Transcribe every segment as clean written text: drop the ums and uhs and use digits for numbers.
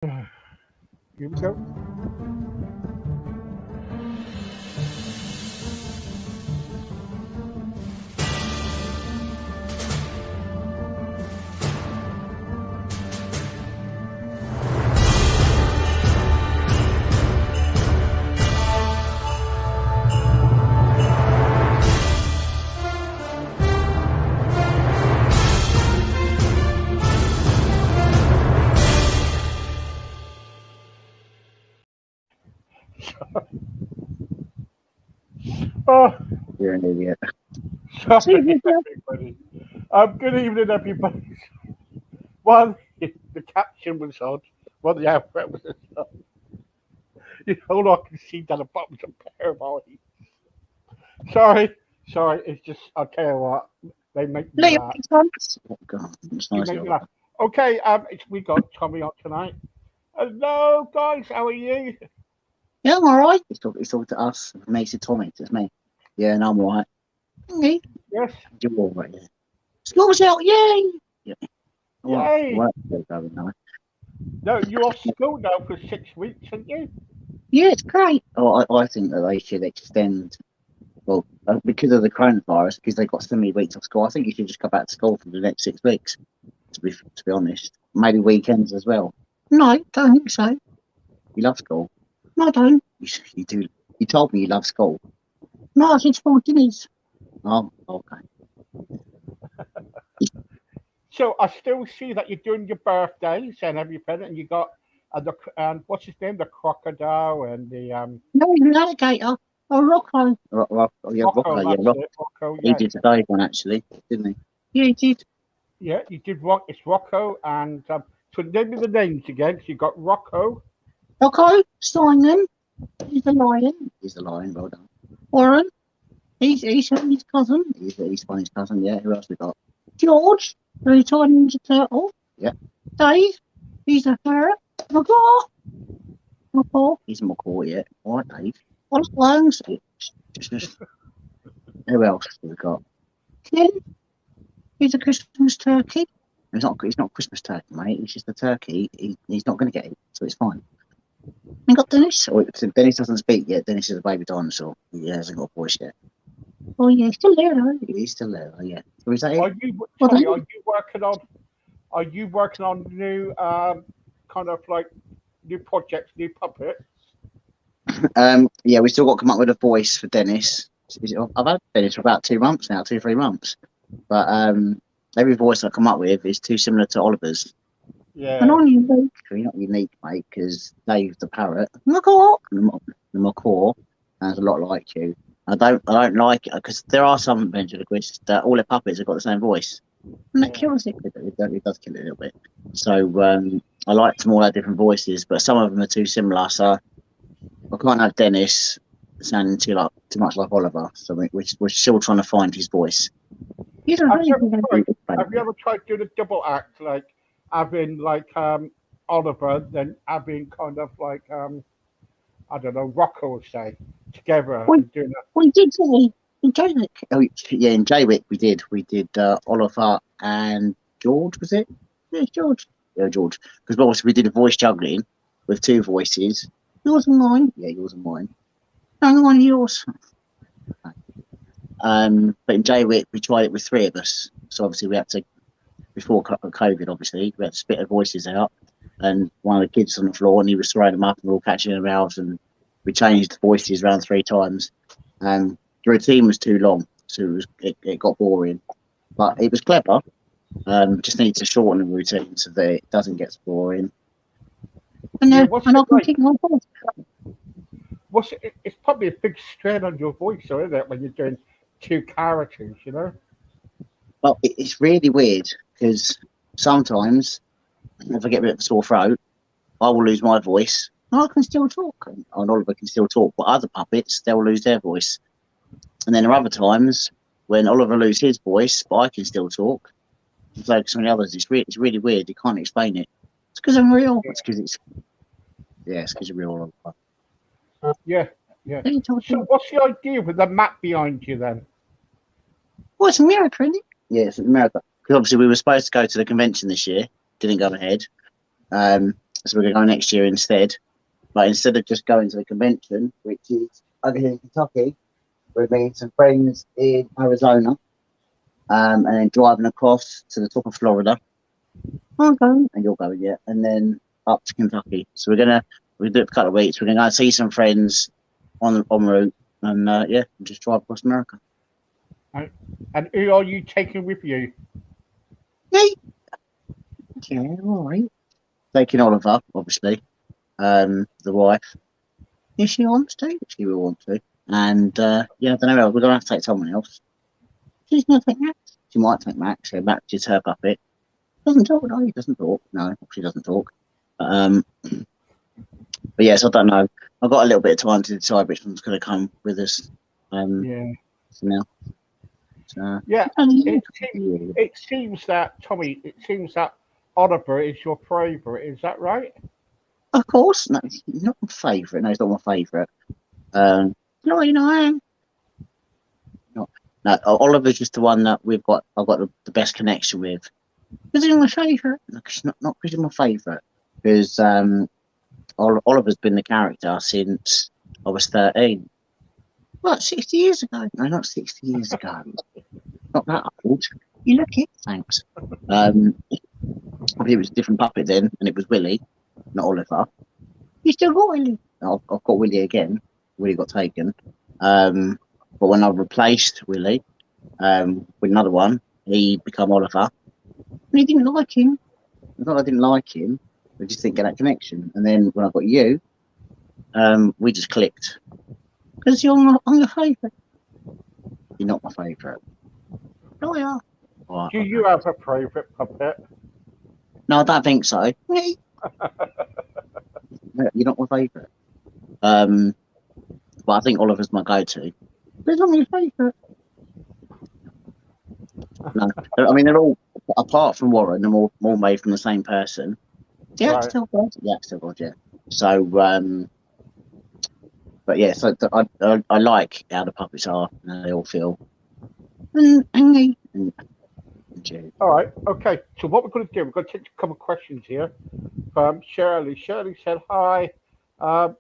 Here we go. Oh, You're an idiot. sorry, everybody. Good evening, everybody. Well, the caption was on. Well, the outfit was on. All I can see down the bottom is a pair of eyes. Sorry, sorry. It's just, I'll tell you what, they make me Look, laugh. Oh, God, it's They nice. make me laugh. Okay, we got Tommy on tonight. Hello, guys. How are you? yeah, I'm all right. He's talking to us. Makes it Tommy. It's me. Yeah, and I'm all right. Okay. Yes. You're all right. Yeah. School's out, yay! Yeah. Well, Yay. work still going on. No, you're off school now for 6 weeks, aren't you? Yeah, it's great. Oh, I think that they should extend. Well, because of the coronavirus, because they got so many weeks off school, I think you should just go back to school for the next 6 weeks. To be honest, maybe weekends as well. No, don't think so. You love school. No, I don't. You do. You told me you love school. No, I said small dinners. Oh, okay. So I still see that you're doing your birthdays and everything, and you got what's his name, the crocodile and the No, he's an alligator. Oh, Rocco. Yeah, Rocco. Rocco. Yeah, That's Rock. it, Rocco. He Yes, did today one actually, didn't he? Yeah, he did. yeah, you did rock. It's Rocco, and so name me the names again. So you got Rocco, Rocco, Simon, he's a lion. He's the lion. Well done. Warren, he's his cousin. He's Spanish cousin. Yeah. Who else we got? George, the tiny ninja turtle. Yeah. Dave, he's a ferret. McGraw, McGraw, He's more cool yet. All right, Dave. Olive Langs, Just who else have we got? Tim, he's a Christmas turkey. It's not Christmas turkey, mate. It's just a turkey. He's not going to get it, so it's fine. We got Dennis. So Dennis doesn't speak yet. Dennis is a baby dinosaur. He hasn't got a voice yet. Oh yeah, he's still there though. He's still there. Yeah. So is that are it? you Well, Tommy? then- Are you working on new kind of like new projects, new puppets? Yeah, we still got to come up with a voice for Dennis. I've had Dennis for about 2 months now, 2 3 months. But every voice I come up with is too similar to Oliver's. Yeah. And on you, Luke. You're not unique, mate, because Dave the parrot, McGraw. the macaw, sounds a lot like you. I don't like it because there are some ventriloquists that all their puppets have got the same voice. And that kills it. It does kill it a little bit. So I like them all have different voices, but some of them are too similar. So I can't have Dennis sounding too much like Oliver. So we're still trying to find his voice. He's a Have very you ever good. tried, have you ever tried doing a double act, like having like Oliver, then having kind of like I don't know, Rocco say together Well- and doing We did, didn't we? In Jaywick. Oh yeah, in Jaywick we did Oliver and George, was it? Yeah, George. Yeah, George. Because obviously we did a voice juggling with 2 voices. Yours and mine. Yeah, yours and mine. And one of yours. But in Jaywick we tried it with 3 of us. So obviously we had to, before COVID, obviously we had to split our voices out. And one of the kids on the floor, and he was throwing them up, and we were all catching their mouths, and we changed the voices around 3 times. And the routine was too long, so it got boring. But it was clever. Just need to shorten the routine so that it doesn't get boring. And, Yeah, what's and I it can like? keep my voice. it's probably a big strain on your voice, though, isn't it, when you're doing 2 characters, you know? Well, it's really weird because sometimes if I get a bit of a sore throat, I will lose my voice, And I can still talk. and Oliver can still talk. But other puppets, they'll lose their voice. And then there are other times when Oliver loses his voice, but I can still talk. It's like some of the others, it's really weird. You can't explain it. It's because I'm real. It's because you're real Oliver. Yeah, yeah. He told So you. what's the idea with the map behind you then? Well, it's America, isn't it? Yeah, it's in America. Because obviously we were supposed to go to the convention this year, didn't go ahead. So we're going to go next year instead. But instead of just going to the convention, which is over here in Kentucky, we're meeting some friends in Arizona, and then driving across to the top of Florida. I'm going, and you're going, yeah, and then up to Kentucky. So we'll do it for a couple of weeks. We're going to go see some friends en route, and yeah, just drive across America. And who are you taking with you? Me? Yeah, all right. Taking Oliver, obviously, the wife. If she wants to, she will want to. And yeah, I don't know. We're gonna have to take someone else. She's gonna take Max. She might take Max. Yeah, Max is her puppet. Doesn't talk. No, he doesn't talk. No, she doesn't talk. But yes, I don't know. I've got a little bit of time to decide which one's gonna come with us. Yeah. So now. So, Yeah. It seems that Tommy. It seems that Oliver is your favourite. Is that right? Of course, no, he's not my favourite. No, he's not my favourite. No, you know, I am. No, Oliver's just the one that I've got the best connection with. Because he's my favourite. No, not because he's my favourite. Because Oliver's been the character since I was 13. What, 60 years ago? No, not 60 years ago. Not that old. You look it. Thanks. I think it was a different puppet then, and it was Willie, not Oliver. You still got Willie? I've got Willie again. Willie got taken. But when I replaced Willie with another one, he became Oliver. And he didn't like him. It's not that I didn't like him. I just didn't get that connection. And then when I got you, we just clicked. Because I'm your favourite. You're not my favourite. No, you are. Oh, Do you have a favourite puppet? No, I don't think so. You're not my favourite. But I think Oliver's my go-to. But it's not my favourite. No, I mean they're all apart from Warren. They're all made from the same person. Yeah, Right. still good. Yeah, still good. Yeah. So, but yeah, so I like how the puppets are and they all feel. And All right. Okay. So what we're going to do, we're going to take a couple of questions here from Shirley. Shirley said, "Hi, you're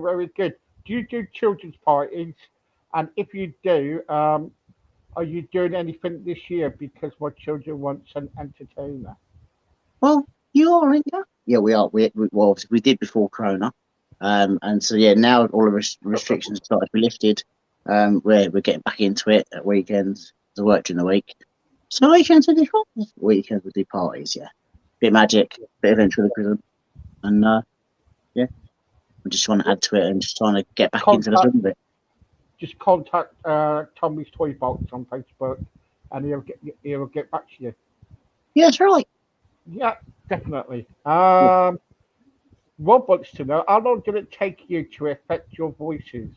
very good. Do you do children's parties? And if you do, are you doing anything this year? Because my children want an entertainer." well, you are, aren't you? Yeah, we are. Well, obviously we did before Corona, and so yeah, now all the restrictions started to be lifted. We're getting back into it at weekends. I work during the week, so weekends we do parties. Weekends we do parties. Yeah, bit of magic, bit of ventriloquism, and yeah, I'm just trying to add to it and just trying to get back into the swing of it. Just contact Tommy's Toy Box on Facebook, and he'll get back to you. Yeah, that's right. Yeah, definitely. Rob wants to know, how long did it take you to affect your voices?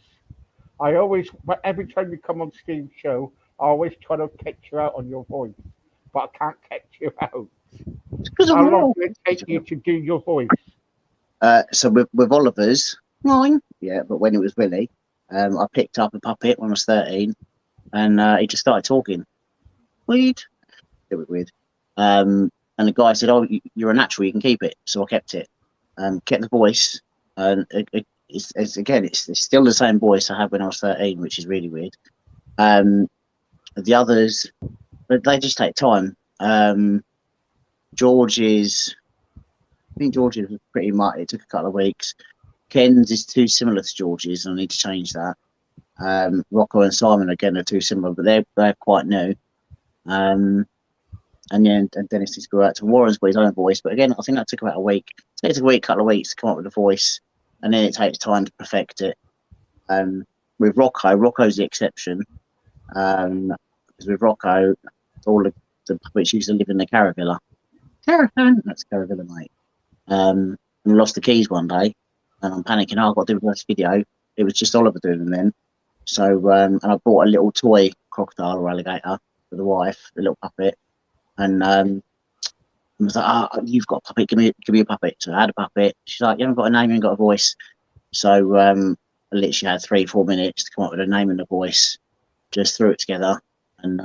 Every time you come on Steve's show, I always try to catch you out on your voice, but I can't catch you out. How long did it take you to do your voice? So with Oliver's 9, yeah, but when it was Willie, I picked up a puppet when I was 13, and he just started talking. Weird. It was weird. And the guy said, "Oh, you're a natural. You can keep it." So I kept it. Kept the voice, and it's still the same voice I had when I was 13, which is really weird. The others, they just take time. George's, I think George's was pretty much. It took a couple of weeks. Ken's is too similar to George's, and I need to change that. Rocco and Simon again are too similar, but they're quite new. And then Dennis needs to go out to Warren's got his own voice, but again, I think that took about a week. It takes a week, couple of weeks to come up with a voice, and then it takes time to perfect it. With Rocco's the exception, because with Rocco, all the puppets used to live in the Caravilla. Caravan, that's Caravilla, mate. And we lost the keys one day, and I'm panicking. Oh, I've got to do the first video. It was just Oliver doing them then. So, and I bought a little toy crocodile or alligator for the wife, the little puppet. And I was like, you've got a puppet, give me a puppet. So I had a puppet. She's like, you haven't got a name, you haven't got a voice. So I literally had 3-4 minutes to come up with a name and a voice, just threw it together. And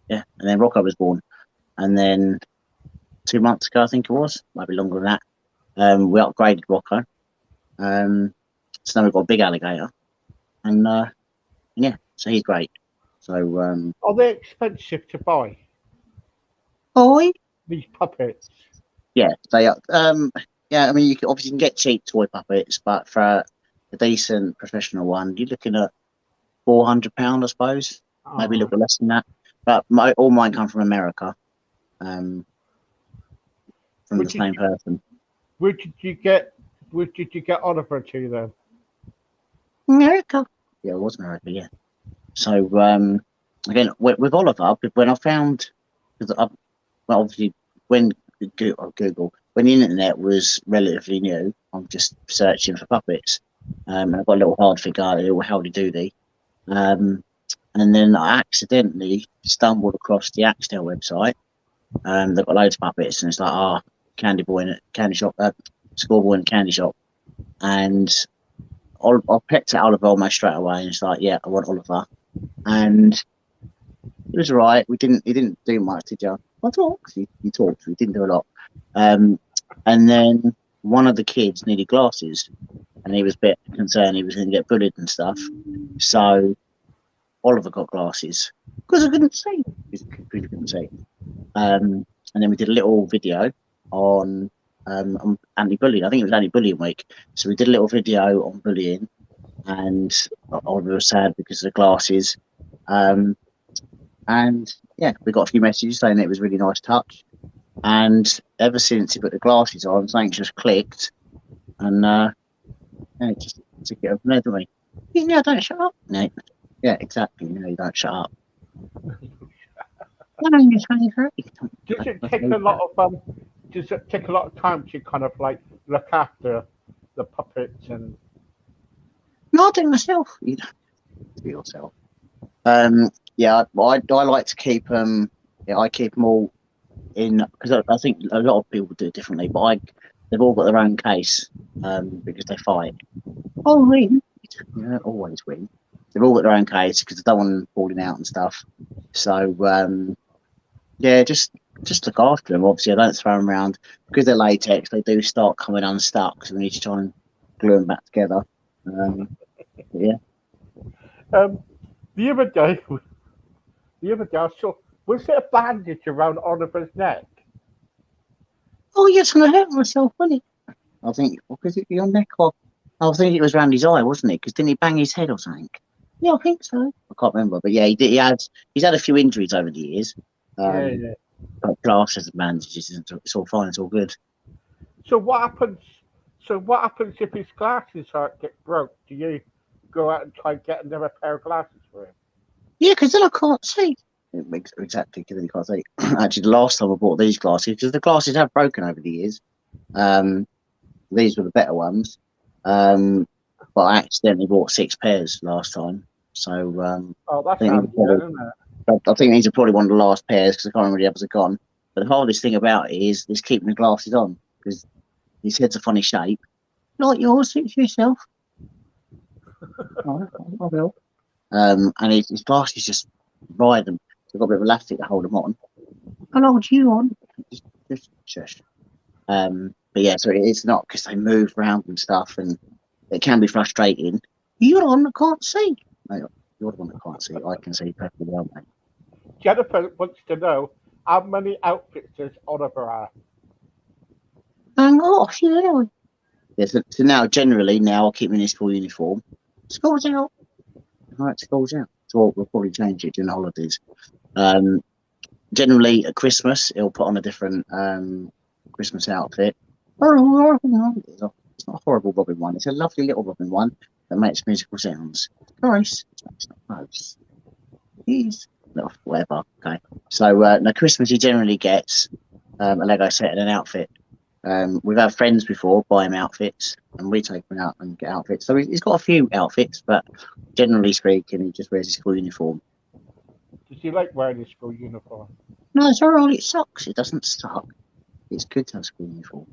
yeah, and then Rocco was born. And then 2 months ago, I think it was, maybe longer than that. We upgraded Rocco. So now we've got a big alligator, and yeah, so he's great. So Are they expensive to buy, boy, these puppets? yeah, they are. Yeah, I mean, you can obviously get cheap toy puppets, but for a decent professional one, you're looking at £400, I suppose, maybe a Oh. little bit less than that. But all mine come from America, from Which the is- same person. Where did you get Oliver to then? America. Yeah, it was America. Yeah. So again, with Oliver, when I found, because well, obviously when Google, when the internet was relatively new, I'm just searching for puppets. And I got a little hard figure, a little howdy doody. And then I accidentally stumbled across the Axtell website. They've got loads of puppets, and it's like, Candy Boy in a candy shop, Schoolboy in a candy shop, and I picked at Oliver almost straight away, and it's like, yeah, I want Oliver, and it was right. He didn't do much, did you? I talked. You talked. We didn't do a lot. And then one of the kids needed glasses, and he was a bit concerned he was going to get bullied and stuff. So Oliver got glasses because I couldn't see. He couldn't see. And then we did a little video on anti-bullying. I think it was anti-bullying week. So we did a little video on bullying, and Oliver was sad because of the glasses. And yeah, we got a few messages saying it was a really nice touch. And ever since he put the glasses on, something just clicked, and yeah, it just took it over there, didn't we? Yeah, don't shut up. No. Yeah, exactly. You don't shut up. Does it take a lot of Does it take a lot of time to kind of like look after the puppets and? No, I do it myself. You don't do it yourself. Yeah, I like to keep them. Yeah, I keep them all in, because I think a lot of people do it differently. But they've all got their own case, because they fight. Oh, win! Yeah, always win. They've all got their own case because they don't want them falling out and stuff. So yeah, just look after them. Obviously, I don't throw them around because they're latex. They do start coming unstuck, so we need to try and glue them back together. Yeah. The other day, I saw, was it a bandage around Oliver's neck? Oh yes, and I hurt myself, wasn't it? I think, because it your neck or I think it was around his eye, wasn't it? Because didn't he bang his head or something? Yeah, I think so. I can't remember, but yeah, he did. He's had a few injuries over the years. Yeah. But plasters and bandages, it's all fine. It's all good. So what happens? If his glasses get broke? Do you go out and try and get another pair of glasses for him? Yeah, because then I can't see. Exactly, because then you can't see. Actually, the last time I bought these glasses, because the glasses have broken over the years. These were the better ones. But I accidentally bought 6 pairs last time. So that sounds good, doesn't it? I think these are probably one of the last pairs because I can't remember the others are gone. But the hardest thing about it is keeping the glasses on because his head's a funny shape. Like yours, suits yourself. I will. And his glasses just ride them. So I've got a bit of elastic to hold them on. I'll hold you on. Just shush. But yeah, so it's not because they move around and stuff, and it can be frustrating. You're on, I can't see. No, you're the one that can't see. I can see perfectly well, mate. Jennifer wants to know how many outfits does Oliver have? Off, yeah. Yeah, so now, generally, I'll keep him in his full uniform. School's out. All right, school's out. So we'll probably change it during the holidays. Generally, at Christmas, he'll put on a different Christmas outfit. It's not a horrible Robin one. It's a lovely little Robin one that makes musical sounds. Nice. It's not nice. He's no, whatever. Okay. So now Christmas he generally gets a Lego set and an outfit. We've had friends before buy him outfits, and we take him out and get outfits. So he's got a few outfits, but generally speaking, he just wears his school uniform. Does he like wearing his school uniform? No, it's all right. It sucks. It doesn't suck. It's good to have school uniform.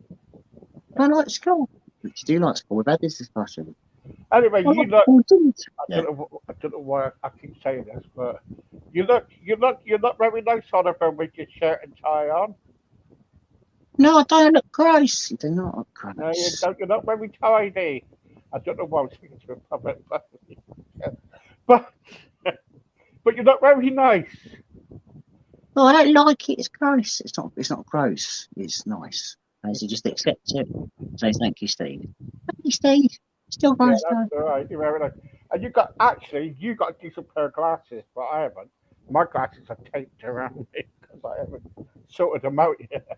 I like school. You do like school. We've had this discussion. Anyway, I you like look. school, I don't know why I keep saying this, but you look very nice, Oliver, with your shirt and tie on. No, I don't look gross. You do not look No, you gross. don't. You're not very tidy. I don't know why I'm speaking to a public, but but you're not very nice. Oh, I don't like it. It's gross. It's not. It's not gross. It's nice. And so just accept it. Say thank you, Steve. Thank you, Steve. Still Yeah, gross that's though. all right. You're very nice. And you got a decent pair of glasses, but I haven't. My glasses are taped around me because I haven't sorted them out yet.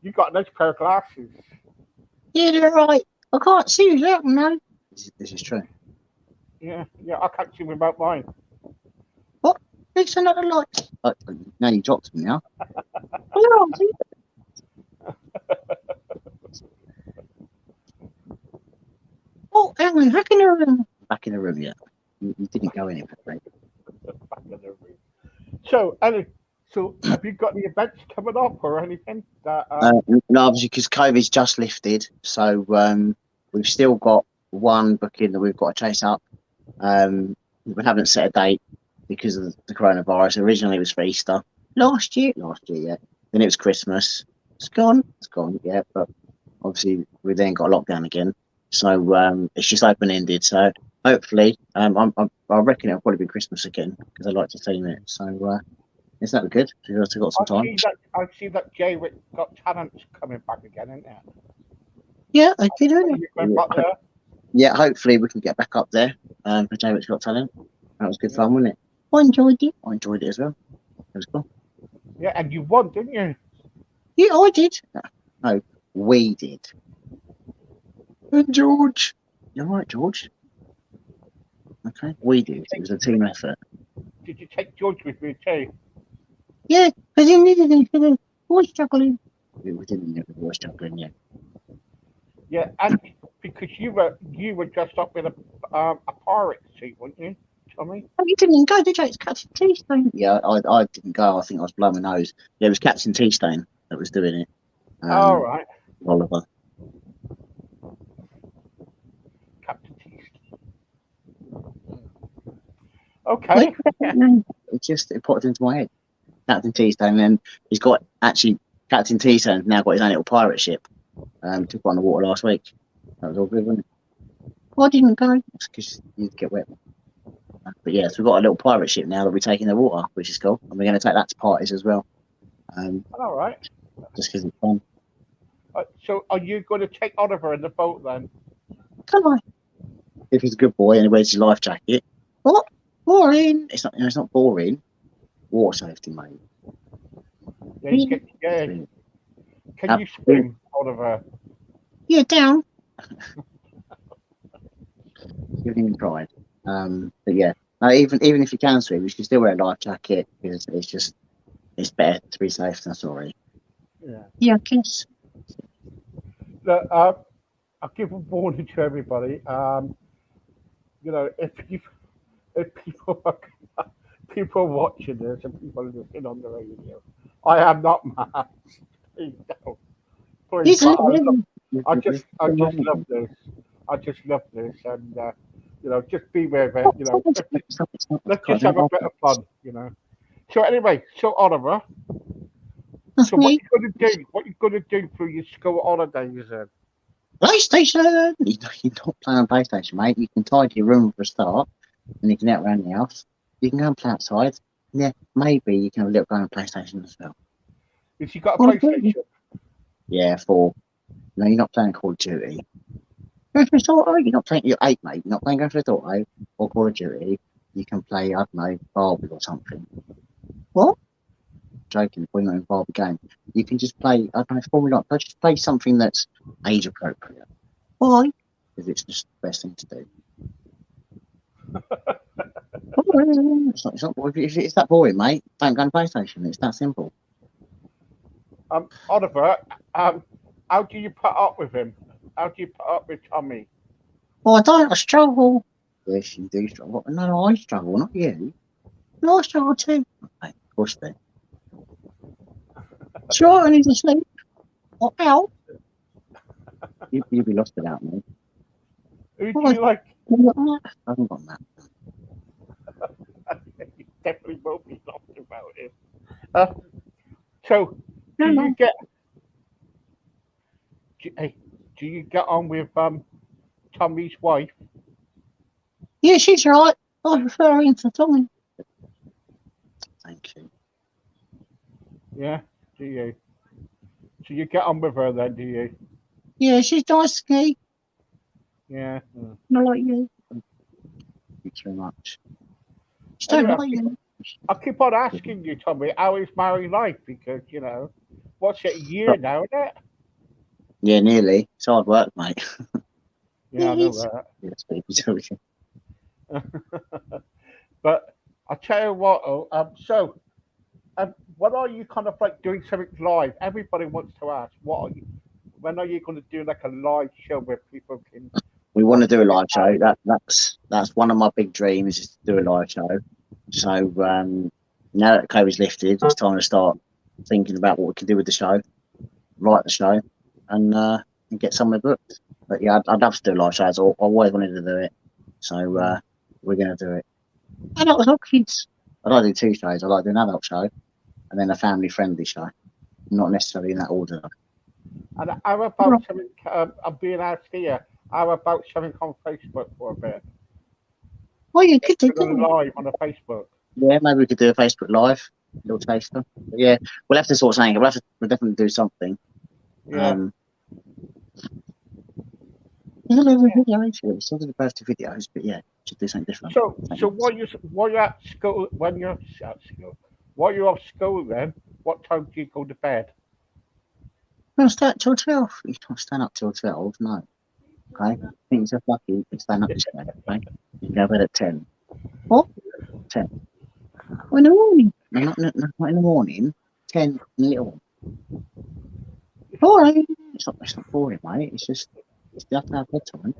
You got a nice pair of glasses. Yeah, they're right. I can't see without them, no. This is true. Yeah, I can't see without mine. It's another light. Now you dropped them now. Oh, see? Oh, hang on, back in the room. Back in the room yet. You didn't go anywhere, right? Back in the room. So, Ellie, have you got any events coming up or anything? That No, obviously because COVID's just lifted, so we've still got one booking that we've got to chase up. We haven't set a date because of the coronavirus. Originally, it was for Easter Last year. yeah. Then it was Christmas. It's gone. It's gone, yeah. But obviously, we then got lockdown again, so it's just open ended. So hopefully, I reckon it'll probably be Christmas again because I like to theme it. So is that good? We've also got some time. I see that Jay Got Talent's coming back again, isn't it? Yeah, I did Are it. you going back there? Yeah, hopefully we can get back up there. For David's Got Talent. That was good fun, wasn't it? I enjoyed it. I enjoyed it as well. It was cool. Yeah, and you won, didn't you? Yeah, I did. No, we did. And George. You're right, George. Okay, we did. It was a team effort. Did you take George with you too? Yeah, because he needed it for the voice juggling. We didn't have the voice juggling yet. Yeah, and because you were dressed up with a pirate suit, weren't you, Tommy? Oh, you didn't even go, did you? It's Captain Teaspoon. Yeah, I didn't go. I think I was blowing my nose. Yeah, it was Captain T-Stain that was doing it. All right, Oliver. Captain Teast. Okay. It popped into my head. Captain T-Stain, and then he's got Captain T-Stain's now got his own little pirate ship. Took on the water last week. That was all good, wasn't it? I didn't go. Because you'd get wet. But yeah, so we've got a little pirate ship now that we're taking the water, which is cool. And we're going to take that to parties as well. All right. Just because it's fun. So, are you going to take Oliver in the boat then? Come on. If he's a good boy and he wears his life jacket, What? Boring. it's not boring. Water safety, mate. Yeah. Can you swim, Oliver? Yeah, down. Give him pride. But yeah, no, even if you can swim, you can still wear a life jacket because it's better to be safe than sorry. Yeah. Yeah, kiss. Look, I'll give a warning to everybody. If people are watching this and people are listening on the radio, I am not mad. Please don't. Please, He's living. I just love this. I just love this, and just be with it. Let's just have a bit of fun. So anyway, so Oliver, That's so what me. you gonna do? What you gonna do for your school holidays then? PlayStation. You're not playing on PlayStation, mate. You can tidy your room for a start, and you can out around the house. You can go and play outside. Yeah, maybe you can have a little go on PlayStation as well. If you got a Well, PlayStation, Yeah, no, you're not playing Call of Duty. Grand Theft Auto. You're not playing your 8, mate. You're not playing Grand Theft Auto or Call of Duty. You can play, I don't know, Barbie or something. What? Joking, we're not in Barbie game. You can just play, I don't know, Formula 1. Just play something that's age appropriate. Why? Because it's just the best thing to do. Boring. It's not, if it's that boring, mate, don't go on PlayStation. It's that simple. Oliver, how do you put up with him? How do you put up with Tommy? Oh, I don't. I struggle. Yes, you do struggle. No, I struggle, not you. No, I struggle too. Of course, then. Sure, I need to sleep. Or out. You'd be lost without me. Who do you like? I haven't got that. You definitely won't be lost about it. So, do Hey, do you get on with Tommy's wife? Yeah, she's right. I prefer her to Tommy. Thank you. Yeah, do you? So you get on with her then, do you? Yeah, she's nice to me. Yeah. Not like you. Thank you very much. She don't Anyway, like you. I keep on asking you, Tommy, how is married life? Because what's it, a year now, isn't it? Yeah, nearly. It's hard work, mate. Yeah, I know Yes. Yes, people tell you. that. But I tell you what, when are you kind of like doing something live? Everybody wants to ask, when are you going to do like a live show where people can We want to watch do a it? live show. That's one of my big dreams is to do a live show. So now that COVID's lifted, it's time to start thinking about what we can do with the show, write the show, and get somewhere booked. But yeah, I'd love to do live shows. I always wanted to do it. So we're going to do it. Adult help kids. I like to do two shows. I like to do an adult show and then a family-friendly show. Not necessarily in that order. And how about something? I'm being asked here. How about something on Facebook for a bit? Oh, you could do Go that. live on a Facebook. Yeah, maybe we could do a Facebook Live, little taster. But yeah, we'll have to sort something. We'll definitely do something. Yeah. There's a little video. We're still doing birthday videos, but yeah, should do something different. So while you're at school, when you're at school, while you're off school, then what time do you go to bed? We'll start till 12. You can't stand up till 12, no. Okay? I think you're lucky you can stand up this way, okay? You can go to bed at 10. What? 10. Oh, in the morning. No, not in the morning. 10 in the little one. All right. It's not boring, mate. It's just, you have to have bedtime.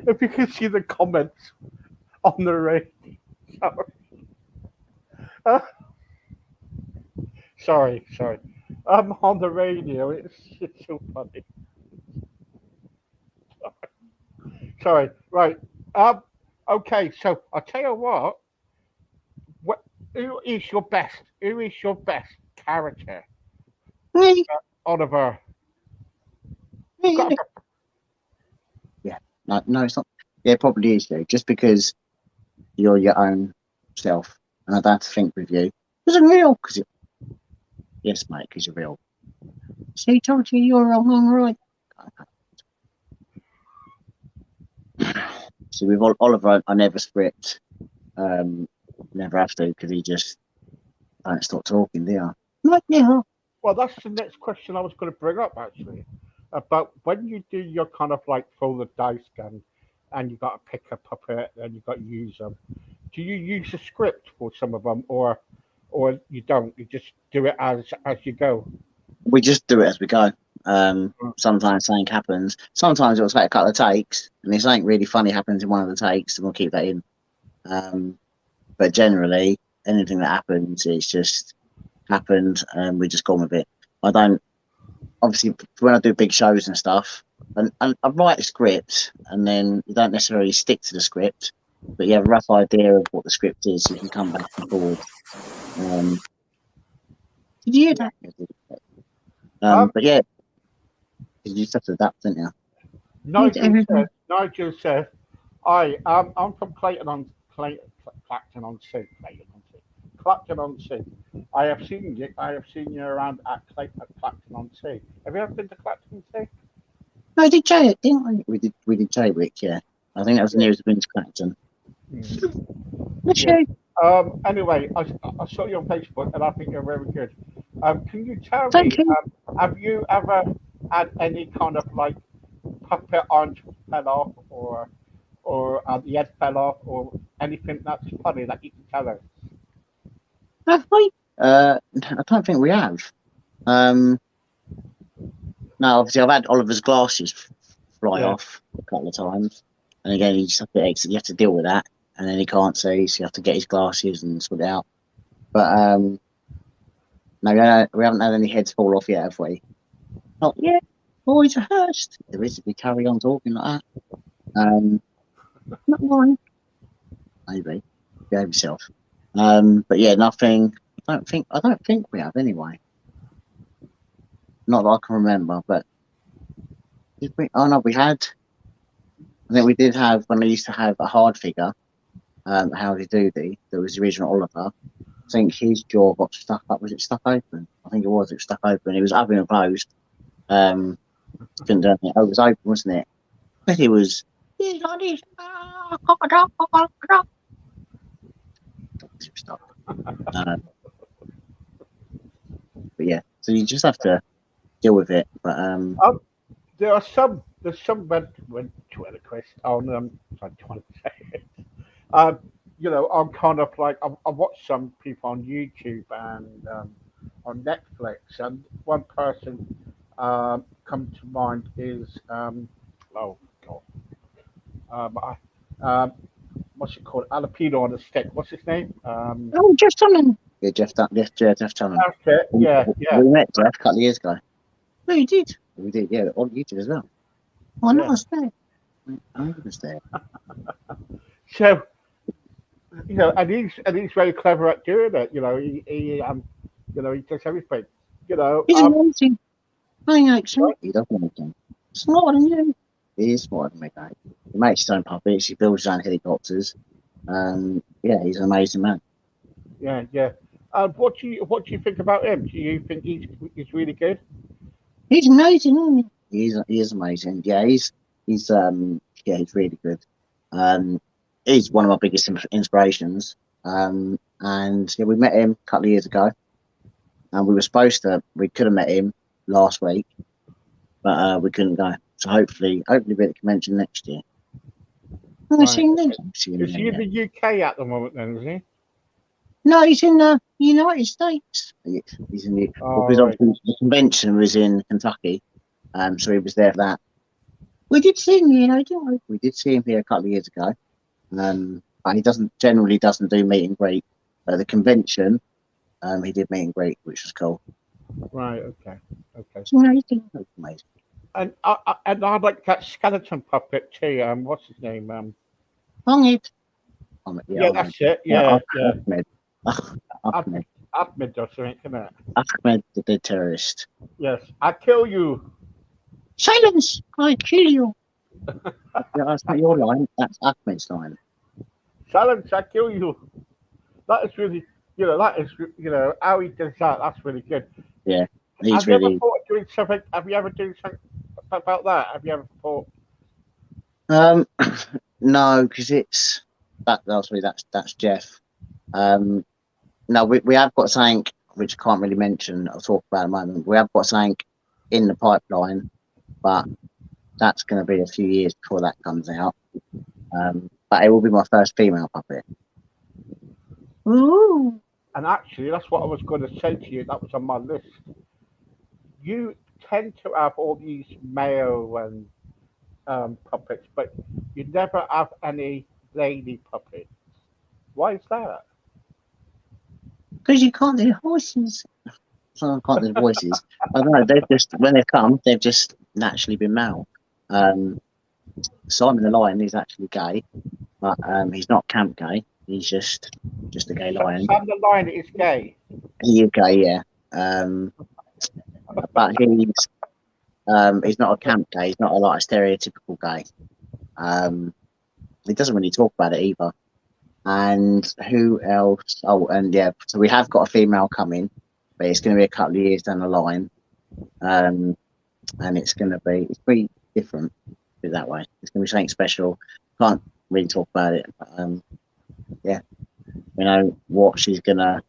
If you can see the comments on the radio. Sorry. I'm on the radio. It's so funny. Sorry. Right. Okay. So I'll tell you what. Who is your best? Who is your best character? Me. Oliver. Me. Got a- Yeah. No, it's not. Yeah, it probably is you. Just because you're your own self, and I don't have to think with you. Is it real? Yes, mate, because you're real. She told you you're wrong, I'm right. See, with Oliver, I never script. Never have to because he just don't stop talking, do you? Like, yeah. Well, that's the next question I was going to bring up actually, about when you do your kind of like throw the dice gun, and you got to pick a puppet and you got to use them. Do you use a script for some of them, or you don't? You just do it as you go. We just do it as we go. Sometimes something happens. Sometimes it'll take a couple of takes, and if something really funny happens in one of the takes, then we'll keep that in. But generally, anything that happens, it's just happened, and we just go on with it. I don't. Obviously, when I do big shows and stuff, and I write a script, and then you don't necessarily stick to the script, but you have a rough idea of what the script is, so you can come back and forward. Did you hear that? But yeah, you just have to adapt, don't you? Nigel says, "I'm from Clacton on Sea. Clacton on Sea. I have seen you around at Clacton on Sea. Have you ever been to Clacton on Sea?" No, I did try it, didn't We did Jaywick, yeah. I think that was the nearest we've been to Clacton. Let's Yeah. show. Anyway, I saw you on Facebook, and I think you're very good. Can you tell Thank me, you. have you ever had any kind of like puppet arm fell off, or the head fell off, or anything that's funny that you can tell us? Have we? I don't think we have. No, obviously I've had Oliver's glasses fly off a couple of times, and again you just have to exit. You have to deal with that, and then he can't see, so you have to get his glasses and sort it out. But no, we haven't had any heads fall off yet, have we? Not yet. Boys are hurst. There is if we carry on talking like that. Not mine. Maybe behave yourself. But yeah, nothing. I don't think we have anyway. Not that I can remember, but Did we? Oh no, we had. I think we did have when I used to have a hard figure. Howdy Doody. That was the original Oliver. I think his jaw got stuck up. Was it stuck open? I think it was. It was stuck open. It was open and closed. Couldn't do anything. Oh, it was open, wasn't it? But it was. He's like this. Crocodile. Stuck. But yeah, so you just have to deal with it. But There's some Twitter question on sorry, trying to say it. I'm kind of like I watched some people on YouTube and on Netflix, and one person come to mind is oh god, what's it called? Alapino on a stick. What's his name? Oh, just on him. yeah, Jeff Tunnan. That's it. Yeah, yeah. We met Jeff a couple of years ago. No, you did. We did, yeah, on YouTube as well. Oh, Yeah. no, I was there. I was there. So and he's very clever at doing it. He does everything. He's amazing. I ain't actually. He does anything. Smarter than you. He is smarter than me, mate. He makes his own puppets. He builds his own helicopters. Yeah, he's an amazing man. Yeah, yeah. What do you think about him? Do you think he's really good? He's amazing, isn't he? He is amazing. Yeah, he's really good. He's one of my biggest inspirations. And yeah, we met him a couple of years ago, and we could have met him last week, but we couldn't go. So hopefully we'll be at the convention next year. I've Right. seen him. Is he in the UK at the moment then, is he? No, he's in the United States. He's in the, Oh, because right. obviously the convention was in Kentucky, so he was there for that. We did see him, didn't we? We did see him here a couple of years ago, but he generally doesn't do meet and greet. At the convention, he did meet and greet, which was cool. Right, okay. It's amazing. It was amazing. And I like that skeleton puppet too. What's his name? Hung it. Yeah, that's it. Yeah, yeah. Ahmed, Ahmed or something, isn't it? Ahmed, the dead terrorist. Yes. I kill you. Silence! I kill you. Yeah, that's not your line. That's Ahmed's line. Silence, I kill you. That is really, how he does that. That's really good. He's Have you ever really. thought of doing something? Have you ever done something about that? Have you ever thought? No, because it's that. That's Jeff. No, we have got something which I can't really mention. I'll talk about in a moment. We have got something in the pipeline, but that's going to be a few years before that comes out. But it will be my first female puppet. Ooh. And actually, that's what I was going to say to you. That was on my list. You tend to have all these male and puppets, but you never have any lady puppets. Why is that? Because you can't do horses. So I can't do the voices. I don't know. They've just when they've come, they've just naturally been male. Simon the Lion is actually gay, but he's not camp gay. He's just a gay lion. Sam the Lion is gay. He is gay, yeah. But he's not a camp gay. He's not a stereotypical gay. He doesn't really talk about it either. And who else? Oh, and yeah, so we have got a female coming, but it's going to be a couple of years down the line. And it's pretty different, put it that way. It's going to be something special. Can't really talk about it. But, yeah, we know what it's going to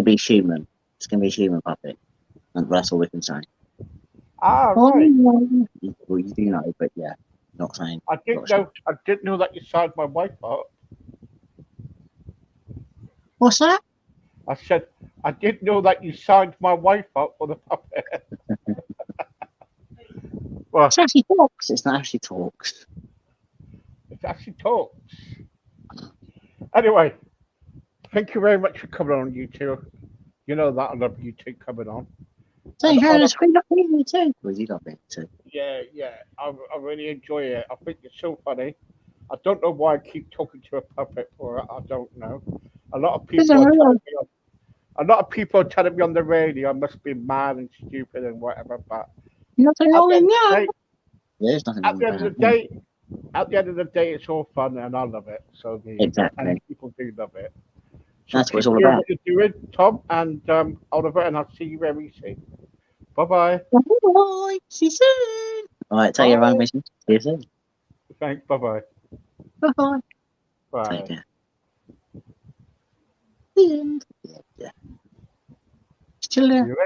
be human. It's going to be a human puppet. And that's all we can say. Ah, right. Oh, Well, you do know, but yeah, not saying. I didn't know that you signed my wife up. what's that? I said I didn't know that you signed my wife up for the puppet. Well, It's actually talks. It's not actually talks. it actually talks. Anyway, thank you very much for coming on, you two. You know that I love you two coming on. Say hello to Queen of England too. Well, you love it too. Yeah, I really enjoy it. I think it's so funny. I don't know why I keep talking to a puppet for it. I don't know. A lot of people are telling me on the radio I must be mad and stupid and whatever, but Nothing wrong with at that. the There's nothing At wrong the with end of the that. day, it's all fun, and I love it. So Exactly. and people do love it. So That's what it's keep all doing about. what you're doing, Tom and Oliver, and I'll see you very soon. Bye bye. Bye. See you soon. All right, take your own mission. See you soon. Thanks. Bye bye. Bye. Bye. Take care. The end. Yeah. Still there. See you later.